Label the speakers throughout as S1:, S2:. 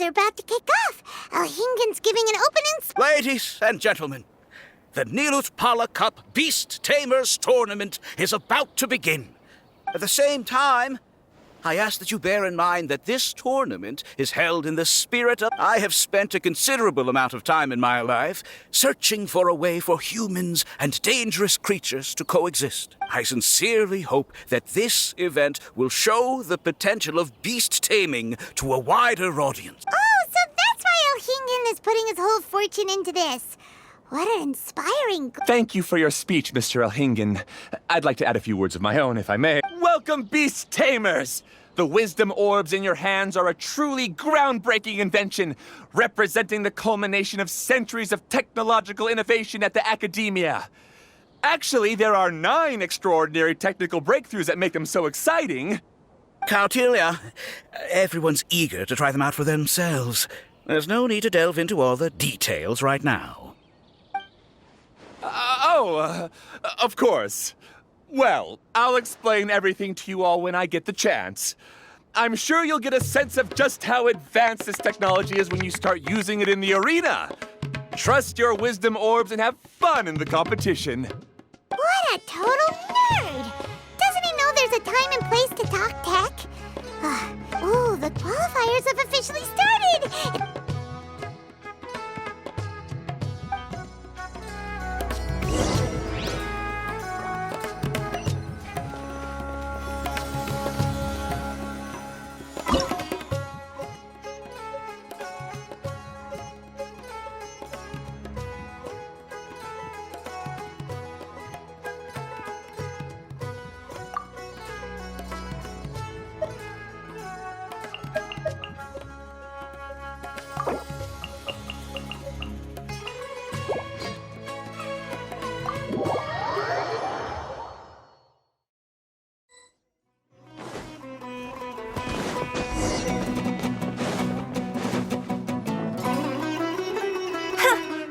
S1: are about to kick off. Alhingen's giving an opening
S2: Ladies and gentlemen, the Nilut Pala Cup Beast Tamers Tournament is about to begin. At the same time, I ask that you bear in mind that this tournament is held in the spirit of... I have spent a considerable amount of time in my life searching for a way for humans and dangerous creatures to coexist. I sincerely hope that this event will show the potential of beast taming to a wider audience.
S1: Oh, so that's why Alhingen is putting his whole fortune into this. What an inspiring...
S3: Thank you for your speech, Mr. Alhingen. I'd like to add a few words of my own, if I may. Welcome, Beast Tamers! The wisdom orbs in your hands are a truly groundbreaking invention, representing the culmination of centuries of technological innovation at the academia. Actually, there are 9 extraordinary technical breakthroughs that make them so exciting.
S2: Kautilya, everyone's eager to try them out for themselves. There's no need to delve into all the details right now.
S3: Of course. Well, I'll explain everything to you all when I get the chance. I'm sure you'll get a sense of just how advanced this technology is when you start using it in the arena. Trust your wisdom orbs and have fun in the competition.
S1: What a total nerd! Doesn't he know there's a time and place to talk tech? Ooh, the qualifiers have officially started!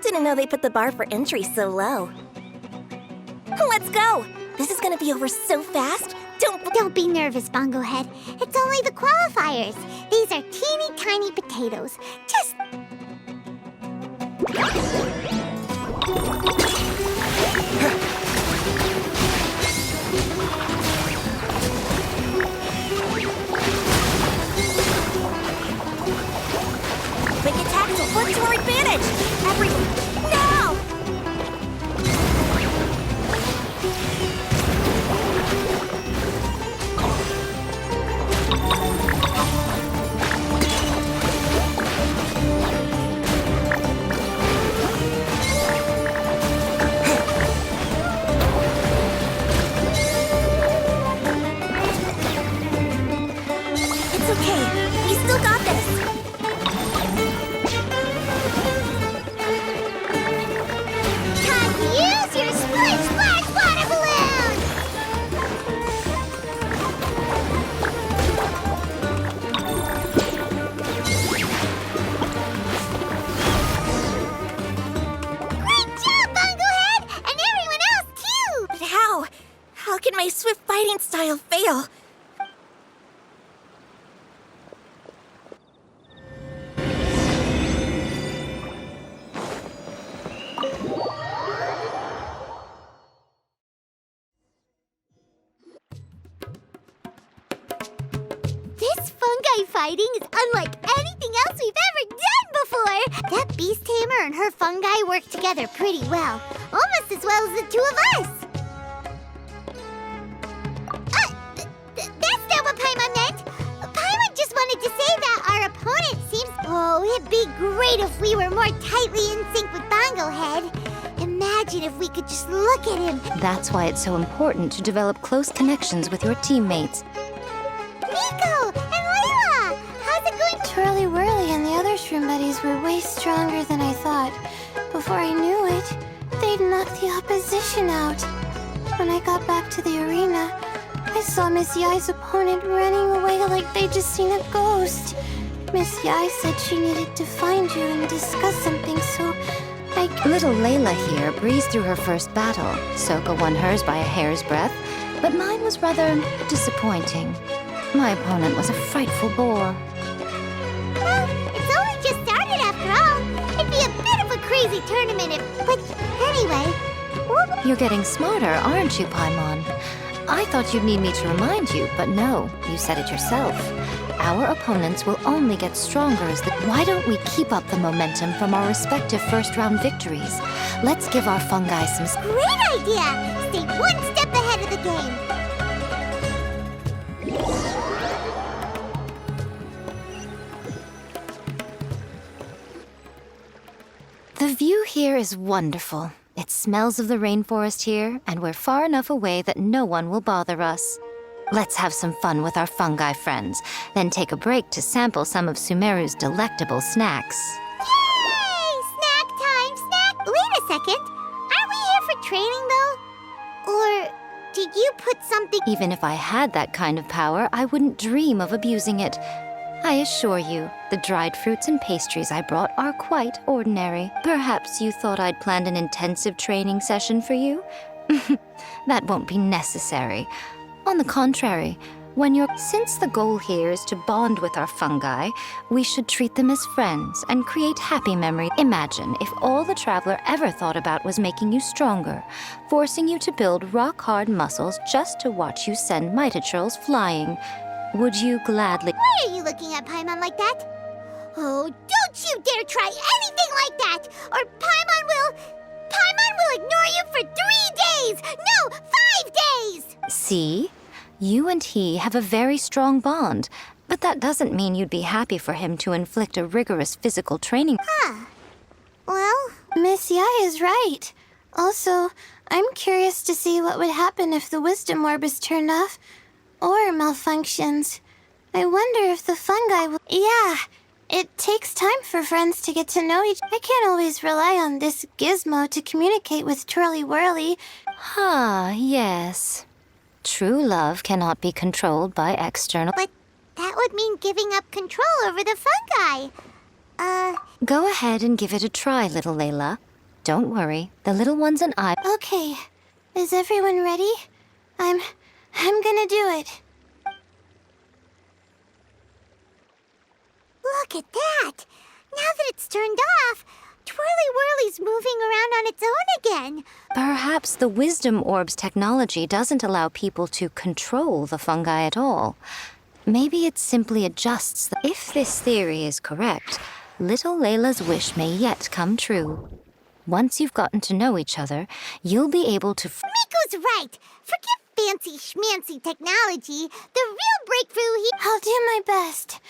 S4: Didn't know they put the bar for entry so low. Let's go! This is gonna be over so fast.
S1: Don't be nervous, Bongo Head. It's only the qualifiers. These are teeny tiny potatoes. Just...
S4: Quick attacks will work to our advantage! Everyone, now! It's okay. We still got this.
S1: Use your splish splash water balloon! Great job, Bongo Head! And everyone else, too!
S4: But how? How can my swift fighting style fail?
S1: This fungi fighting is unlike anything else we've ever done before! That beast tamer and her fungi work together pretty well. Almost as well as the two of us! That's not what Paimon meant! Paimon just wanted to say that our opponent seems... Oh, it'd be great if we were more tightly in sync with Bongo Head. Imagine if we could just look at him.
S5: That's why it's so important to develop close connections with your teammates.
S1: Nico and Layla! How's it going?
S6: Twirly Whirly and the other shroom buddies were way stronger than I thought. Before I knew it, they'd knocked the opposition out. When I got back to the arena, I saw Miss Yai's opponent running away like they'd just seen a ghost. Miss Yai said she needed to find you and discuss something, so
S5: Little Layla here breezed through her first battle. Soka won hers by a hair's breadth, but mine was rather disappointing. My opponent was a frightful bore.
S1: Well, it's only fancy tournament but anyway...
S5: You're getting smarter, aren't you, Paimon? I thought you'd need me to remind you, but no, you said it yourself. Our opponents will only get stronger as the... Why don't we keep up the momentum from our respective first-round victories? Let's give our fungi some...
S1: Great idea! Stay one step ahead of the game.
S5: The view here is wonderful. It smells of the rainforest here, and we're far enough away that no one will bother us. Let's have some fun with our fungi friends, then take a break to sample some of Sumeru's delectable snacks.
S1: Yay! Snack time, snack... Wait a second. Aren't we here for training, though? Or did you put something...
S5: Even if I had that kind of power, I wouldn't dream of abusing it. I assure you, the dried fruits and pastries I brought are quite ordinary. Perhaps you thought I'd planned an intensive training session for you? That won't be necessary. On the contrary, since the goal here is to bond with our fungi, we should treat them as friends and create happy memories. Imagine if all the Traveler ever thought about was making you stronger, forcing you to build rock-hard muscles just to watch you send Mitatrolls flying. Would you gladly...
S1: Why are you looking at Paimon like that? Oh, don't you dare try anything like that! Or Paimon will ignore you for 3 days! No, 5 days!
S5: See? You and he have a very strong bond, but that doesn't mean you'd be happy for him to inflict a rigorous physical training.
S1: Well...
S6: Miss Yai is right. Also, I'm curious to see what would happen if the wisdom orb is turned off or malfunctions. I wonder if the fungi will... Yeah, it takes time for friends to get to know each... I can't always rely on this gizmo to communicate with Twirly Whirly.
S5: Yes. True love cannot be controlled by external...
S1: But that would mean giving up control over the fungi.
S5: Go ahead and give it a try, little Layla. Don't worry, the little ones and I...
S6: Okay, is everyone ready? I'm gonna do it.
S1: Look at that! Now that it's turned off, Twirly Whirly's moving around on its own again.
S5: Perhaps the Wisdom Orb's technology doesn't allow people to control the fungi at all. Maybe it simply adjusts the... If this theory is correct, little Layla's wish may yet come true. Once you've gotten to know each other, you'll be able to...
S1: Miko's right! Forget fancy schmancy technology. The real breakthrough here...
S6: I'll do my best.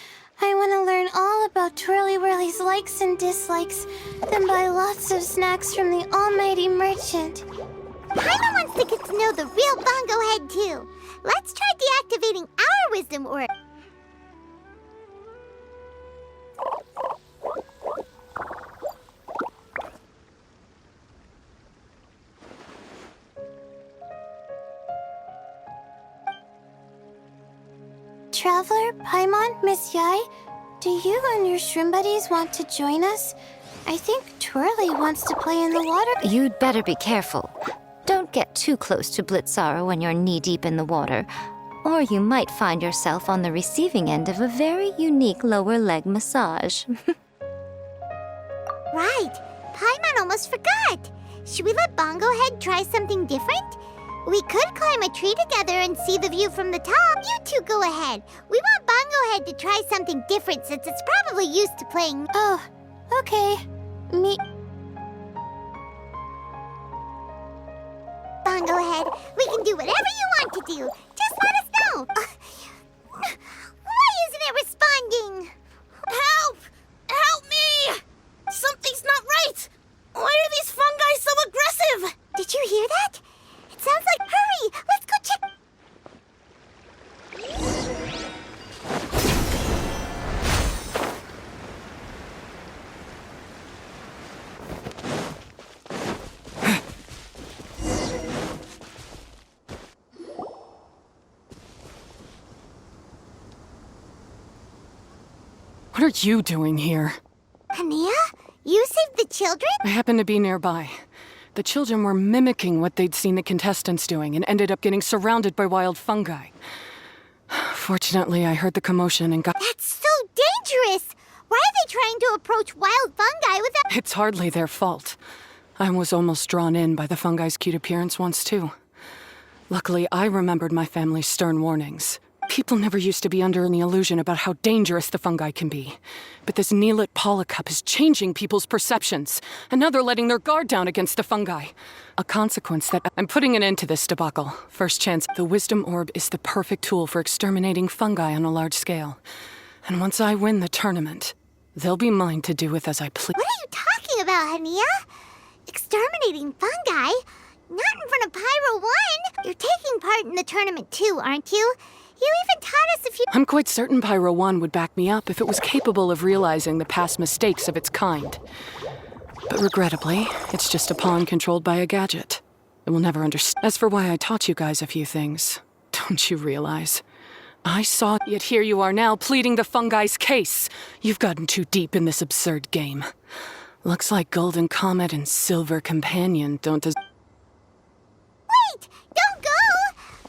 S6: I want to learn all about Twirly Whirly's likes and dislikes, then buy lots of snacks from the almighty merchant.
S1: Paimon wants to get to know the real Bongo Head, too. Let's try deactivating our wisdom orb.
S6: Traveler, Paimon, Miss Yai, do you and your shrimp buddies want to join us? I think Twirly wants to play in the water.
S5: You'd better be careful. Don't get too close to Blitzara when you're knee-deep in the water, or you might find yourself on the receiving end of a very unique lower leg massage.
S1: Right. Paimon almost forgot. Should we let Bongo Head try something different? We could climb a tree together and see the view from the top. You two go ahead. We want Bongo Head to try something different since it's probably used to playing...
S6: Oh, okay.
S1: Bongo Head, we can do whatever you want to do. Just let us know. Why isn't it responding?
S7: Help! Help me! Something's not right! Why are these fungi so aggressive?
S1: Did you hear that? It sounds like... Hurry! Let's go check...
S8: What are you doing here?
S1: Khaenri'ah? You saved the children?
S8: I happened to be nearby. The children were mimicking what they'd seen the contestants doing and ended up getting surrounded by wild fungi. Fortunately, I heard the commotion and got...
S1: That's so dangerous! Were Why are they trying to approach wild fungi without—
S8: It's hardly their fault. I was almost drawn in by the fungi's cute appearance once, too. Luckily, I remembered my family's stern warnings. People never used to be under any illusion about how dangerous the fungi can be. But this Neelit polycup is changing people's perceptions, and now they're letting their guard down against the fungi. A consequence that I'm putting an end to this debacle. First chance, the Wisdom Orb is the perfect tool for exterminating fungi on a large scale. And once I win the tournament, they'll be mine to do with as I please.
S1: What are you talking about, Khaenri'ah? Exterminating fungi? Not in front of Pyro 1! You're taking part in the tournament too, aren't you? You even taught us a few—
S8: I'm quite certain Pyro 1 would back me up if it was capable of realizing the past mistakes of its kind. But regrettably, it's just a pawn controlled by a gadget. It will never understand. As for why I taught you guys a few things, don't you realize? I saw, yet here you are now pleading the fungi's case. You've gotten too deep in this absurd game. Looks like Golden Comet and Silver Companion don't
S1: Wait! Don't go!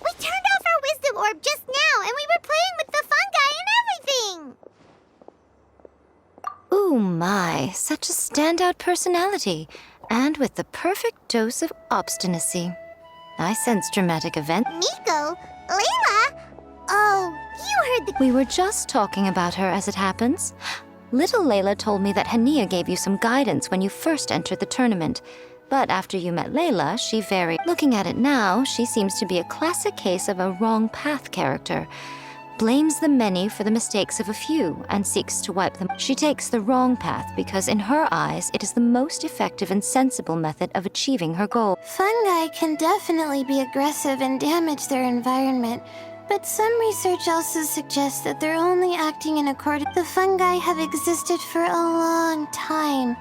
S1: We turned off our Wisdom Orb just now, and we were playing with the fungi and everything!
S5: Ooh my, such a standout personality, and with the perfect dose of obstinacy. I sense dramatic event.
S1: Nico? Layla? Oh, you heard the—
S5: We were just talking about her as it happens. Little Layla told me that Khaenri'ah gave you some guidance when you first entered the tournament. But after you met Layla, she varied. Looking at it now, she seems to be a classic case of a wrong path character. Blames the many for the mistakes of a few and seeks to wipe them. She takes the wrong path because in her eyes, it is the most effective and sensible method of achieving her goal.
S6: Fungi can definitely be aggressive and damage their environment, but some research also suggests that they're only acting in accordance. The fungi have existed for a long time.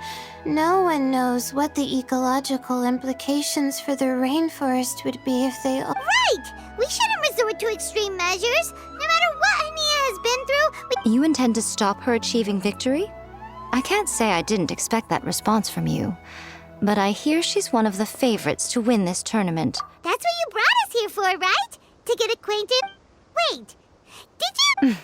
S6: No one knows what the ecological implications for the rainforest would be if they all—
S1: Right! We shouldn't resort to extreme measures. No matter what Khaenri'ah has been through,
S5: You intend to stop her achieving victory? I can't say I didn't expect that response from you. But I hear she's one of the favorites to win this tournament.
S1: That's what you brought us here for, right? To get acquainted— Wait, did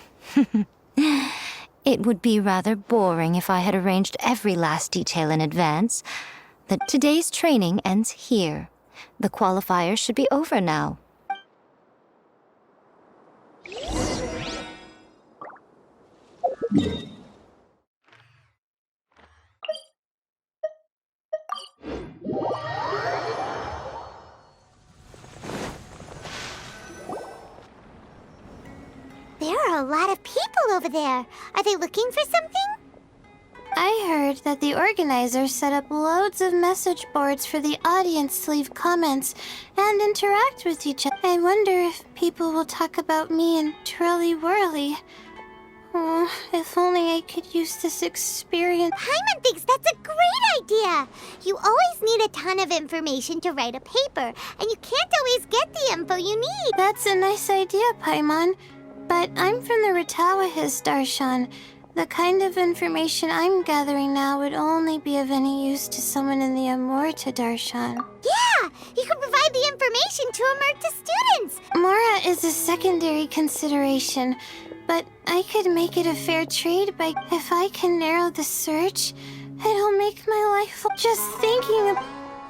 S1: you—
S5: It would be rather boring if I had arranged every last detail in advance. Today's training ends here. The qualifiers should be over now.
S1: There are a lot of people over there. Are they looking for something?
S6: I heard that the organizers set up loads of message boards for the audience to leave comments and interact with each other. I wonder if people will talk about me and Twirly Whirly. Oh, if only I could use this experience.
S1: Paimon thinks that's a great idea. You always need a ton of information to write a paper, and you can't always get the info you need.
S6: That's a nice idea, Paimon. But I'm from the Ratawahis, Darshan. The kind of information I'm gathering now would only be of any use to someone in the Amurta, Darshan.
S1: Yeah, you can provide the information to Amurta students.
S6: Mora is a secondary consideration, but I could make it a fair trade by— If I can narrow the search, it'll make my life— Just thinking of—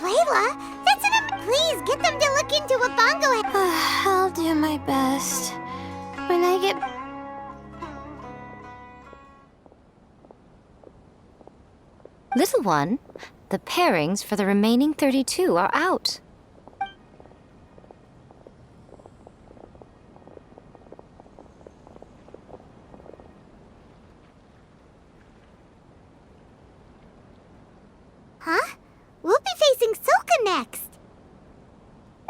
S1: Layla, that's please get them to look into a bongo head.
S6: I'll do my best. When I get—
S5: Little one, the pairings for the remaining 32 are out.
S1: Huh? We'll be facing Soka next.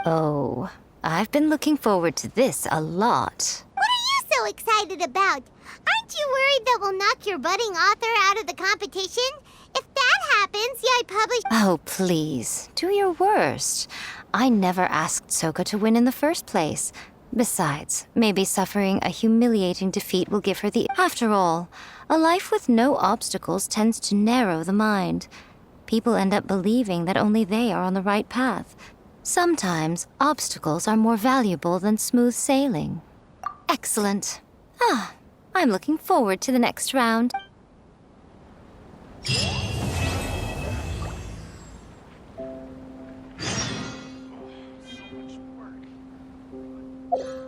S5: Oh, I've been looking forward to this a lot.
S1: What are you so excited about? Aren't you worried that we'll knock your budding author out of the competition? If that happens, I publish—
S5: Oh, please, do your worst. I never asked Soka to win in the first place. Besides, maybe suffering a humiliating defeat will give her the— After all, a life with no obstacles tends to narrow the mind. People end up believing that only they are on the right path. Sometimes, obstacles are more valuable than smooth sailing. Excellent. I'm looking forward to the next round.
S9: So much work.